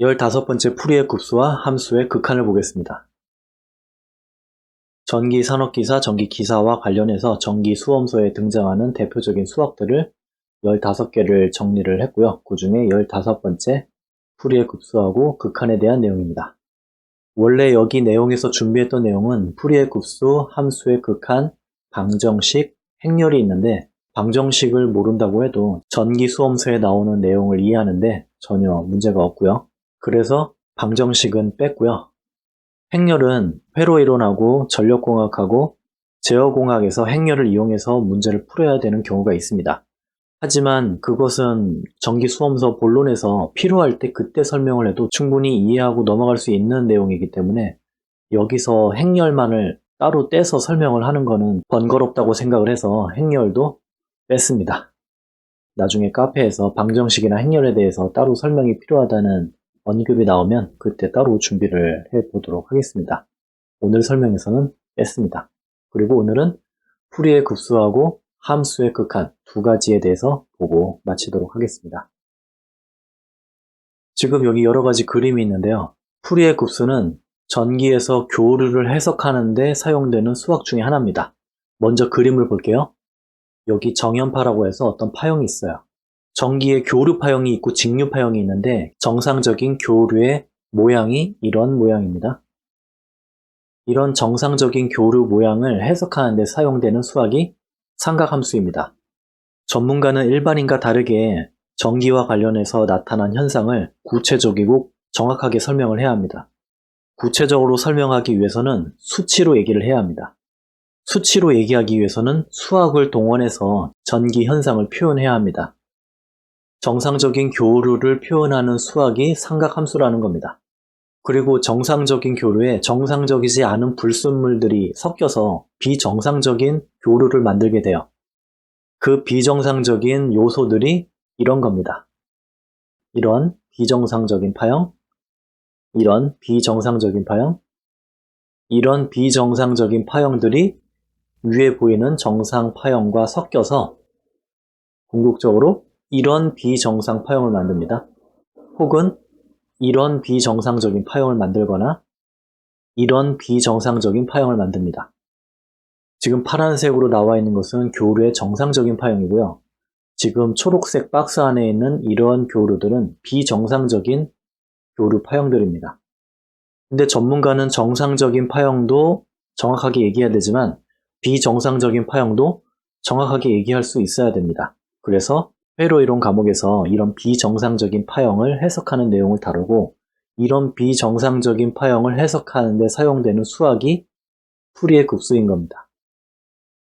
15번째 풀이의 급수와 함수의 극한을 보겠습니다. 전기 산업기사, 전기기사와 관련해서 전기 수험서에 등장하는 대표적인 수학들을 15개를 정리를 했고요. 그 중에 15번째 풀이의 급수하고 극한에 대한 내용입니다. 원래 여기 내용에서 준비했던 내용은 풀이의 급수, 함수의 극한, 방정식, 행렬이 있는데 방정식을 모른다고 해도 전기 수험서에 나오는 내용을 이해하는데 전혀 문제가 없고요. 그래서 방정식은 뺐고요. 행렬은 회로이론하고 전력공학하고 제어공학에서 행렬을 이용해서 문제를 풀어야 되는 경우가 있습니다. 하지만 그것은 전기 수험서 본론에서 필요할 때 그때 설명을 해도 충분히 이해하고 넘어갈 수 있는 내용이기 때문에 여기서 행렬만을 따로 떼서 설명을 하는 것은 번거롭다고 생각을 해서 행렬도 뺐습니다. 나중에 카페에서 방정식이나 행렬에 대해서 따로 설명이 필요하다는 언급이 나오면 그때 따로 준비를 해보도록 하겠습니다. 오늘 설명에서는 뺐습니다. 그리고 오늘은 풀이의 급수하고 함수의 극한 두 가지에 대해서 보고 마치도록 하겠습니다. 지금 여기 여러 가지 그림이 있는데요. 풀이의 급수는 전기에서 교류를 해석하는 데 사용되는 수학 중에 하나입니다. 먼저 그림을 볼게요. 여기 정연파라고 해서 어떤 파형이 있어요. 전기의 교류 파형이 있고 직류 파형이 있는데 정상적인 교류의 모양이 이런 모양입니다. 이런 정상적인 교류 모양을 해석하는 데 사용되는 수학이 삼각함수입니다. 전문가는 일반인과 다르게 전기와 관련해서 나타난 현상을 구체적이고 정확하게 설명을 해야 합니다. 구체적으로 설명하기 위해서는 수치로 얘기를 해야 합니다. 수치로 얘기하기 위해서는 수학을 동원해서 전기 현상을 표현해야 합니다. 정상적인 교류를 표현하는 수학이 삼각함수라는 겁니다. 그리고 정상적인 교류에 정상적이지 않은 불순물들이 섞여서 비정상적인 교류를 만들게 돼요. 그 비정상적인 요소들이 이런 겁니다. 이런 비정상적인 파형, 이런 비정상적인 파형, 이런 비정상적인 파형들이 위에 보이는 정상 파형과 섞여서 궁극적으로 이런 비정상 파형을 만듭니다. 혹은 이런 비정상적인 파형을 만들거나 이런 비정상적인 파형을 만듭니다. 지금 파란색으로 나와 있는 것은 교류의 정상적인 파형이고요. 지금 초록색 박스 안에 있는 이러한 교류들은 비정상적인 교류 파형들입니다. 근데 전문가는 정상적인 파형도 정확하게 얘기해야 되지만 비정상적인 파형도 정확하게 얘기할 수 있어야 됩니다. 그래서 회로이론 과목에서 이런 비정상적인 파형을 해석하는 내용을 다루고 이런 비정상적인 파형을 해석하는 데 사용되는 수학이 풀이의 급수인 겁니다.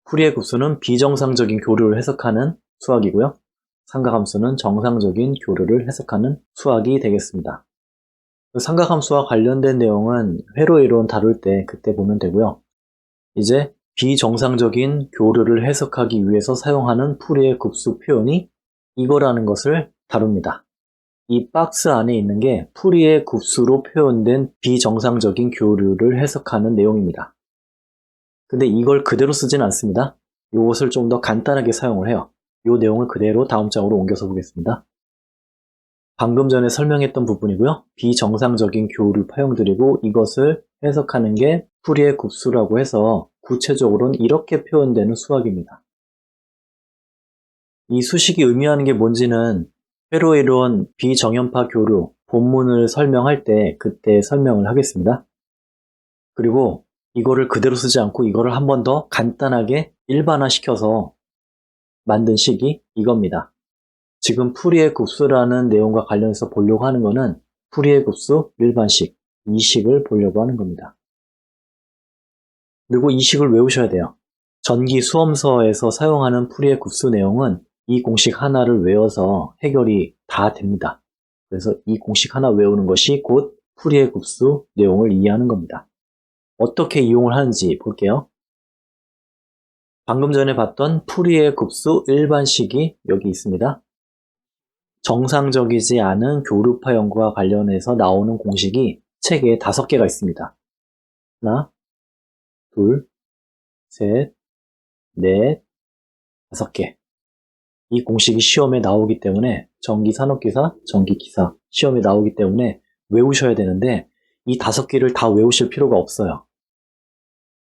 풀이의 급수는 비정상적인 교류를 해석하는 수학이고요. 삼각함수는 정상적인 교류를 해석하는 수학이 되겠습니다. 삼각함수와 관련된 내용은 회로이론 다룰 때 그때 보면 되고요. 이제 비정상적인 교류를 해석하기 위해서 사용하는 풀이의 급수 표현이 이거라는 것을 다룹니다. 이 박스 안에 있는 게 풀이의 급수로 표현된 비정상적인 교류를 해석하는 내용입니다. 근데 이걸 그대로 쓰진 않습니다. 이것을 좀 더 간단하게 사용을 해요. 이 내용을 그대로 다음 장으로 옮겨서 보겠습니다. 방금 전에 설명했던 부분이고요. 비정상적인 교류 파형들이고 이것을 해석하는 게 풀이의 급수라고 해서 구체적으로는 이렇게 표현되는 수학입니다. 이 수식이 의미하는 게 뭔지는 회로이론 비정연파 교류 본문을 설명할 때 그때 설명을 하겠습니다. 그리고 이거를 그대로 쓰지 않고 이거를 한 번 더 간단하게 일반화시켜서 만든 식이 이겁니다. 지금 풀이의 급수라는 내용과 관련해서 보려고 하는 것은 풀이의 급수 일반식, 이 식을 보려고 하는 겁니다. 그리고 이 식을 외우셔야 돼요. 전기 수험서에서 사용하는 풀이의 급수 내용은 이 공식 하나를 외워서 해결이 다 됩니다. 그래서 이 공식 하나 외우는 것이 곧 풀이의 급수 내용을 이해하는 겁니다. 어떻게 이용을 하는지 볼게요. 방금 전에 봤던 풀이의 급수 일반식이 여기 있습니다. 정상적이지 않은 교류파형과 관련해서 나오는 공식이 책에 5개가 있습니다. 하나, 둘, 셋, 넷, 5개. 이 공식이 시험에 나오기 때문에 전기산업기사, 전기기사 시험에 나오기 때문에 외우셔야 되는데 이 5개를 다 외우실 필요가 없어요.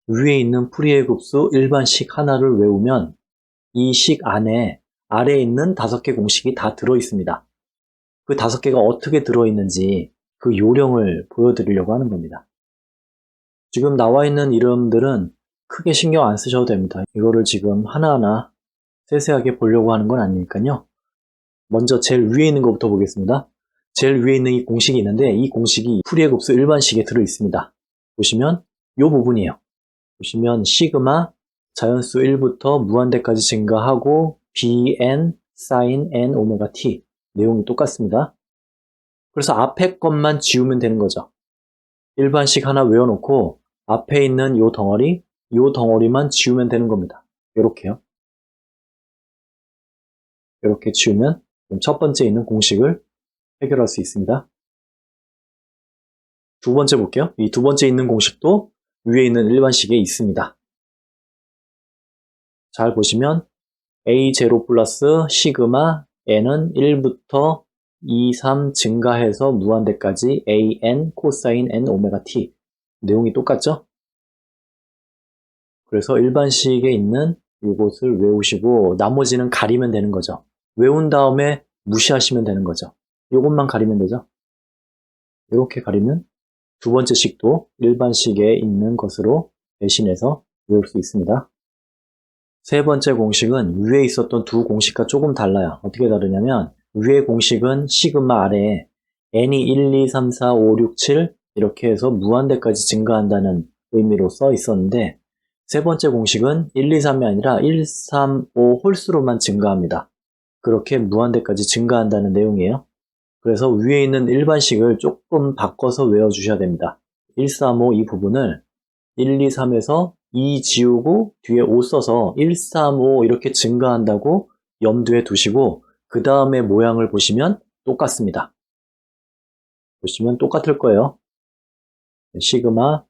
위에 있는 풀이의 급수 일반식 하나를 외우면 이 식 안에 아래에 있는 5개 공식이 다 들어있습니다. 그 5개가 어떻게 들어있는지 그 요령을 보여드리려고 하는 겁니다. 지금 나와 있는 이름들은 크게 신경 안 쓰셔도 됩니다. 이거를 지금 하나하나 세세하게 보려고 하는 건 아니니까요. 먼저 제일 위에 있는 것부터 보겠습니다. 제일 위에 있는 이 공식이 있는데 이 공식이 풀이의 급수 일반식에 들어있습니다. 보시면 이 부분이에요. 보시면 시그마 자연수 1부터 무한대까지 증가하고 bn sin n 오메가 t 내용이 똑같습니다. 그래서 앞에 것만 지우면 되는 거죠. 일반식 하나 외워놓고 앞에 있는 요 덩어리만 지우면 되는 겁니다. 이렇게요. 이렇게 지우면 첫 번째 있는 공식을 해결할 수 있습니다. 두 번째 볼게요. 이 두 번째 있는 공식도 위에 있는 일반식에 있습니다. 잘 보시면 A0 플러스 시그마 n은 1부터 2, 3 증가해서 무한대까지 an 코사인 n 오메가 t 내용이 똑같죠? 그래서 일반식에 있는 이것을 외우시고 나머지는 가리면 되는 거죠. 외운 다음에 무시하시면 되는 거죠. 이것만 가리면 되죠. 이렇게 가리면 두 번째 식도 일반식에 있는 것으로 대신해서 외울 수 있습니다. 세 번째 공식은 위에 있었던 두 공식과 조금 달라요. 어떻게 다르냐면 위의 공식은 시그마 아래에 n이 1, 2, 3, 4, 5, 6, 7 이렇게 해서 무한대까지 증가한다는 의미로 써 있었는데 세 번째 공식은 1, 2, 3이 아니라 1, 3, 5 홀수로만 증가합니다. 그렇게 무한대까지 증가한다는 내용이에요. 그래서 위에 있는 일반식을 조금 바꿔서 외워주셔야 됩니다. 1, 3, 5 이 부분을 1, 2, 3에서 2 지우고 뒤에 5 써서 1, 3, 5 이렇게 증가한다고 염두에 두시고 그 다음에 모양을 보시면 똑같습니다. 보시면 똑같을 거예요. 시그마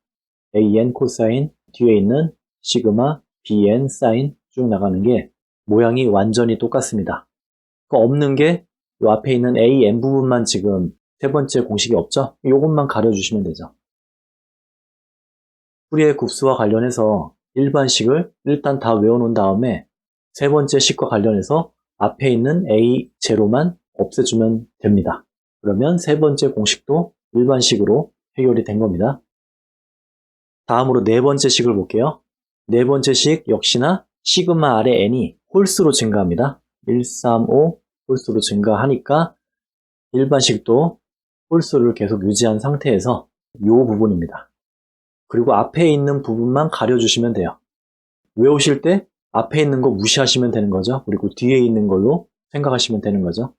an 코사인 뒤에 있는 시그마 bn 사인 쭉 나가는 게 모양이 완전히 똑같습니다. 그 없는 게 이 앞에 있는 an 부분만 지금 세 번째 공식이 없죠? 이것만 가려주시면 되죠. 풀이의 급수와 관련해서 일반식을 일단 다 외워놓은 다음에 세 번째 식과 관련해서 앞에 있는 a0만 없애주면 됩니다. 그러면 세 번째 공식도 일반식으로 해결이 된 겁니다. 다음으로 네 번째 식을 볼게요. 네 번째 식 역시나 시그마 아래 n이 홀수로 증가합니다. 1, 3, 5 홀수로 증가하니까 일반식도 홀수를 계속 유지한 상태에서 이 부분입니다. 그리고 앞에 있는 부분만 가려주시면 돼요. 외우실 때 앞에 있는 거 무시하시면 되는 거죠. 그리고 뒤에 있는 걸로 생각하시면 되는 거죠.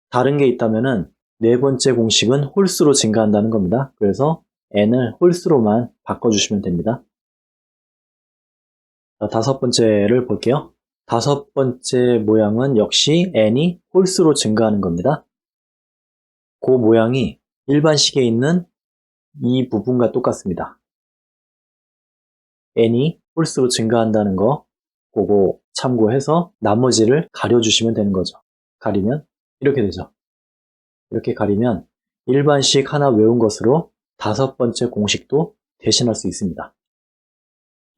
다른 게 있다면은 네 번째 공식은 홀수로 증가한다는 겁니다. 그래서 n을 홀수로만 바꿔주시면 됩니다. 자, 다섯 번째를 볼게요. 다섯 번째 모양은 역시 n이 홀수로 증가하는 겁니다. 그 모양이 일반식에 있는 이 부분과 똑같습니다. n이 홀수로 증가한다는 거 그거 참고해서 나머지를 가려주시면 되는 거죠. 가리면 이렇게 되죠. 이렇게 가리면 일반식 하나 외운 것으로 다섯 번째 공식도 대신할 수 있습니다.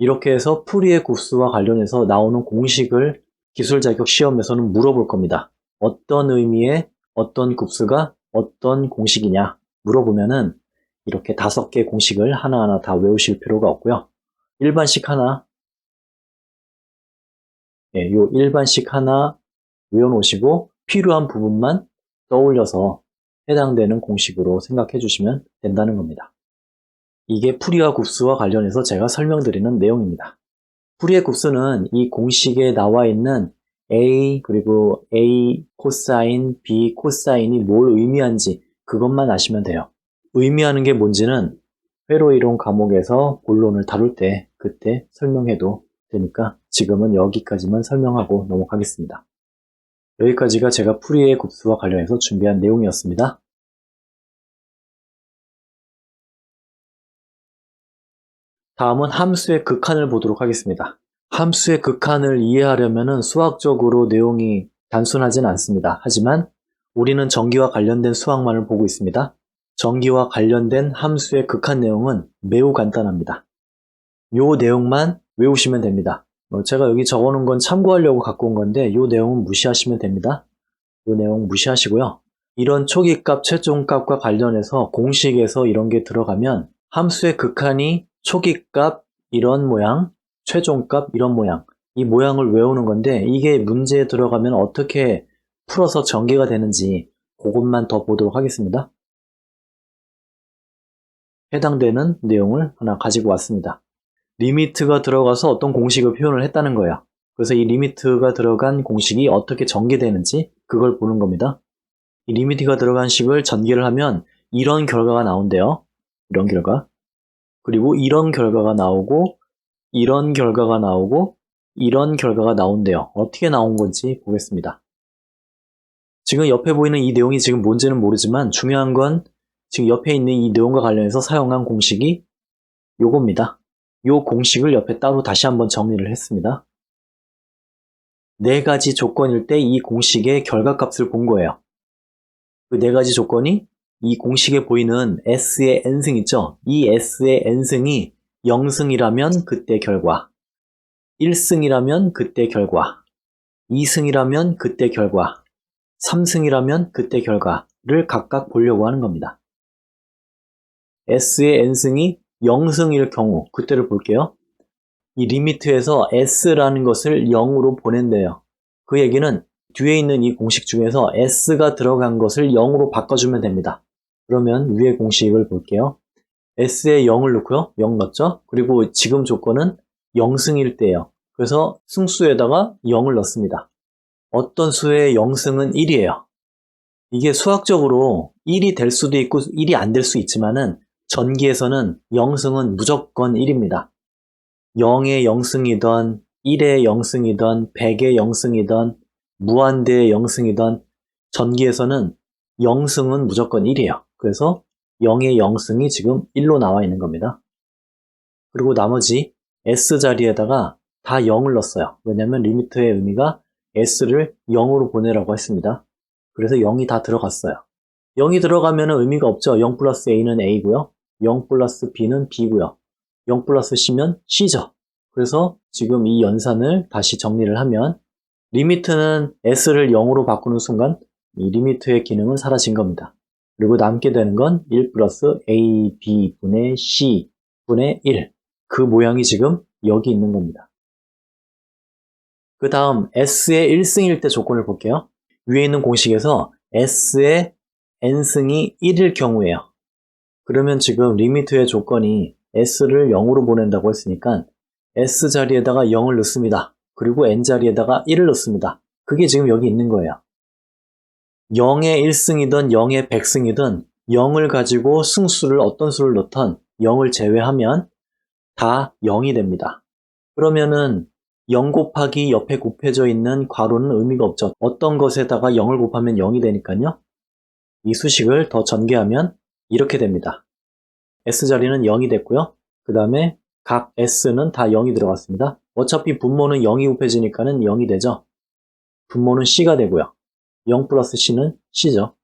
이렇게 해서 풀이의 급수와 관련해서 나오는 공식을 기술 자격 시험에서는 물어볼 겁니다. 어떤 의미의 어떤 급수가 어떤 공식이냐 물어보면은 이렇게 5개 공식을 하나하나 다 외우실 필요가 없고요. 일반식 하나, 요 일반식 하나 외워놓으시고 필요한 부분만 떠올려서 해당되는 공식으로 생각해 주시면 된다는 겁니다. 이게 풀이와 급수와 관련해서 제가 설명드리는 내용입니다. 풀이의 급수는 이 공식에 나와 있는 A 그리고 A 코사인, B 코사인이 뭘 의미하는지 그것만 아시면 돼요. 의미하는 게 뭔지는 회로이론 과목에서 본론을 다룰 때 그때 설명해도 되니까 지금은 여기까지만 설명하고 넘어가겠습니다. 여기까지가 제가 풀이의 급수와 관련해서 준비한 내용이었습니다. 다음은 함수의 극한을 보도록 하겠습니다. 함수의 극한을 이해하려면 수학적으로 내용이 단순하진 않습니다. 하지만 우리는 전기와 관련된 수학만을 보고 있습니다. 전기와 관련된 함수의 극한 내용은 매우 간단합니다. 요 내용만 외우시면 됩니다. 제가 여기 적어놓은 건 참고하려고 갖고 온 건데 요 내용은 무시하시면 됩니다. 요 내용 무시하시고요. 이런 초기값, 최종값과 관련해서 공식에서 이런 게 들어가면 함수의 극한이 초기값 이런 모양, 최종값 이런 모양, 이 모양을 외우는 건데 이게 문제에 들어가면 어떻게 풀어서 전개가 되는지 그것만 더 보도록 하겠습니다. 해당되는 내용을 하나 가지고 왔습니다. 리미트가 들어가서 어떤 공식을 표현을 했다는 거예요. 그래서 이 리미트가 들어간 공식이 어떻게 전개되는지 그걸 보는 겁니다. 이 리미트가 들어간 식을 전개를 하면 이런 결과가 나온대요. 이런 결과. 그리고 이런 결과가 나오고 이런 결과가 나오고 이런 결과가 나온대요. 어떻게 나온 건지 보겠습니다. 지금 옆에 보이는 이 내용이 지금 뭔지는 모르지만 중요한 건 지금 옆에 있는 이 내용과 관련해서 사용한 공식이 요겁니다. 요 공식을 옆에 따로 다시 한번 정리를 했습니다. 네 가지 조건일 때 이 공식의 결과값을 본 거예요. 그 네 가지 조건이 이 공식에 보이는 S의 n승 있죠? 이 S의 n승이 0승이라면 그때 결과, 1승이라면 그때 결과, 2승이라면 그때 결과, 3승이라면 그때 결과를 각각 보려고 하는 겁니다. S의 n승이 0승일 경우 그때를 볼게요. 이 리미트에서 S라는 것을 0으로 보낸대요. 그 얘기는 뒤에 있는 이 공식 중에서 S가 들어간 것을 0으로 바꿔주면 됩니다. 그러면 위의 공식을 볼게요. S에 0을 넣고요. 0 넣었죠? 그리고 지금 조건은 0승일 때예요. 그래서 승수에다가 0을 넣습니다. 어떤 수의 0승은 1이에요. 이게 수학적으로 1이 될 수도 있고 1이 안 될 수 있지만은 전기에서는 0승은 무조건 1입니다. 0의 0승이던 1의 0승이던 100의 0승이던 무한대의 0승이던 전기에서는 0승은 무조건 1이에요. 그래서 0의 0승이 지금 1로 나와 있는 겁니다. 그리고 나머지 S 자리에다가 다 0을 넣었어요. 왜냐하면 리미트의 의미가 S를 0으로 보내라고 했습니다. 그래서 0이 다 들어갔어요. 0이 들어가면 의미가 없죠. 0 플러스 A는 A고요. 0 플러스 B는 B고요. 0 플러스 C면 C죠. 그래서 지금 이 연산을 다시 정리를 하면 리미트는 S를 0으로 바꾸는 순간 이 리미트의 기능은 사라진 겁니다. 그리고 남게 되는 건 1 플러스 AB 분의 C 분의 1. 그 모양이 지금 여기 있는 겁니다. 그 다음 S의 1승일 때 조건을 볼게요. 위에 있는 공식에서 S의 n승이 1일 경우에요. 그러면 지금 리미트의 조건이 S를 0으로 보낸다고 했으니까 S 자리에다가 0을 넣습니다. 그리고 N 자리에다가 1을 넣습니다. 그게 지금 여기 있는 거예요. 0의 1승이든 0의 100승이든 0을 가지고 승수를 어떤 수를 넣던 0을 제외하면 다 0이 됩니다. 그러면은 0 곱하기 옆에 곱해져 있는 괄호는 의미가 없죠. 어떤 것에다가 0을 곱하면 0이 되니까요. 이 수식을 더 전개하면 이렇게 됩니다. S자리는 0이 됐고요. 그 다음에 각 S는 다 0이 들어갔습니다. 어차피 분모는 0이 곱해지니까는 0이 되죠. 분모는 C가 되고요. 0 플러스 C는 C죠.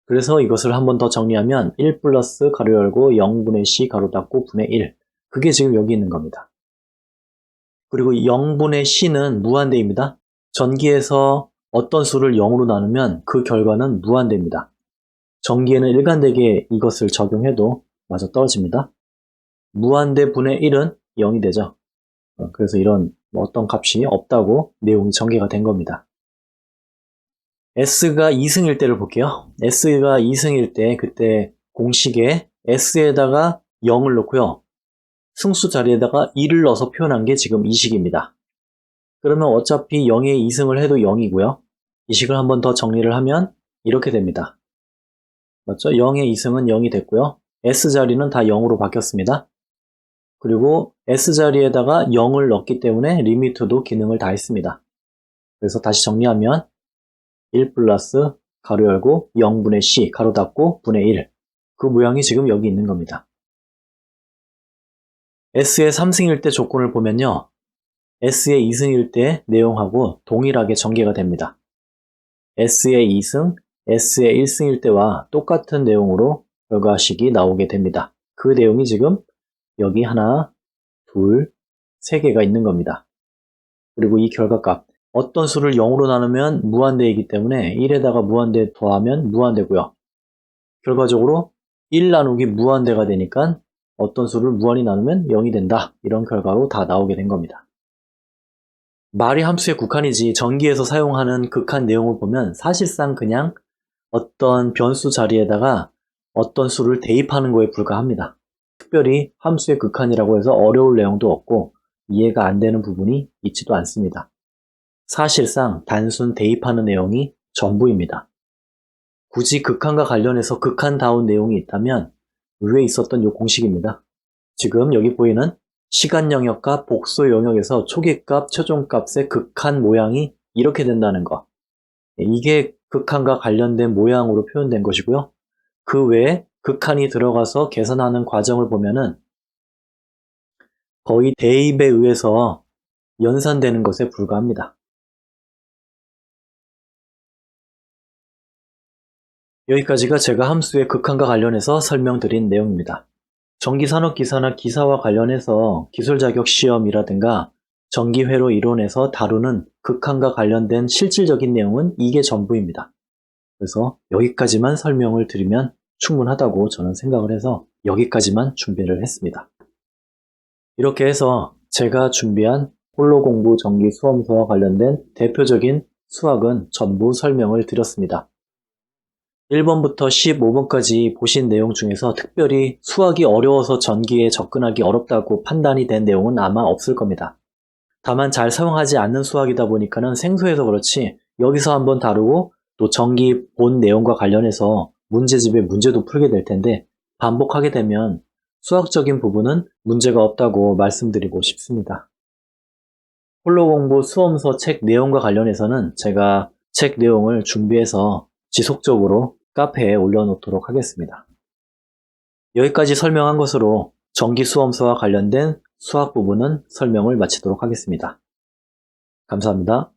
그래서 이것을 한 번 더 정리하면 1 플러스 가로 열고 0분의 C 가로 닫고 분의 1. 그게 지금 여기 있는 겁니다. 그리고 0분의 C는 무한대입니다. 전기에서 어떤 수를 0으로 나누면 그 결과는 무한대입니다. 전기에는 일관되게 이것을 적용해도 마저 떨어집니다. 무한대 분의 1은 0이 되죠. 그래서 이런 어떤 값이 없다고 내용이 전개가 된 겁니다. S가 2승일 때를 볼게요. S가 2승일 때 그때 공식에 S에다가 0을 넣고요. 승수 자리에다가 2를 넣어서 표현한 게 지금 이 식입니다. 그러면 어차피 0의 2승을 해도 0이고요. 이 식을 한 번 더 정리를 하면 이렇게 됩니다. 맞죠? 0의 2승은 0이 됐고요. S자리는 다 0으로 바뀌었습니다. 그리고 S자리에다가 0을 넣었기 때문에 리미트도 기능을 다 했습니다. 그래서 다시 정리하면 1 플러스 가로 열고 0분의 C 가로 닫고 분의 1. 그 모양이 지금 여기 있는 겁니다. S의 3승일 때 조건을 보면요. S의 2승일 때 내용하고 동일하게 전개가 됩니다. S의 2승, S의 1승일 때와 똑같은 내용으로 결과식이 나오게 됩니다. 그 내용이 지금 여기 하나, 둘, 세 개가 있는 겁니다. 그리고 이 결과값, 어떤 수를 0으로 나누면 무한대이기 때문에 1에다가 무한대 더하면 무한대고요. 결과적으로 1 나누기 무한대가 되니까 어떤 수를 무한히 나누면 0이 된다. 이런 결과로 다 나오게 된 겁니다. 말이 함수의 국한이지 전기에서 사용하는 극한 내용을 보면 사실상 그냥 어떤 변수 자리에다가 어떤 수를 대입하는 거에 불과합니다. 특별히 함수의 극한이라고 해서 어려울 내용도 없고 이해가 안 되는 부분이 있지도 않습니다. 사실상 단순 대입하는 내용이 전부입니다. 굳이 극한과 관련해서 극한다운 내용이 있다면 위에 있었던 이 공식입니다. 지금 여기 보이는 시간 영역과 복소 영역에서 초기값, 최종값의 극한 모양이 이렇게 된다는 거. 이게 극한과 관련된 모양으로 표현된 것이고요. 그 외에 극한이 들어가서 계산하는 과정을 보면은 거의 대입에 의해서 연산되는 것에 불과합니다. 여기까지가 제가 함수의 극한과 관련해서 설명드린 내용입니다. 전기산업기사나 기사와 관련해서 기술자격 시험이라든가 전기회로 이론에서 다루는 극한과 관련된 실질적인 내용은 이게 전부입니다. 그래서 여기까지만 설명을 드리면 충분하다고 저는 생각을 해서 여기까지만 준비를 했습니다. 이렇게 해서 제가 준비한 홀로 공부 전기 수험서와 관련된 대표적인 수학은 전부 설명을 드렸습니다. 1번부터 15번까지 보신 내용 중에서 특별히 수학이 어려워서 전기에 접근하기 어렵다고 판단이 된 내용은 아마 없을 겁니다. 다만 잘 사용하지 않는 수학이다 보니까는 생소해서 그렇지 여기서 한번 다루고 또 전기 본 내용과 관련해서 문제집에 문제도 풀게 될 텐데 반복하게 되면 수학적인 부분은 문제가 없다고 말씀드리고 싶습니다. 홀로 공부 수험서 책 내용과 관련해서는 제가 책 내용을 준비해서 지속적으로 카페에 올려놓도록 하겠습니다. 여기까지 설명한 것으로 전기 수험서와 관련된 수학 부분은 설명을 마치도록 하겠습니다. 감사합니다.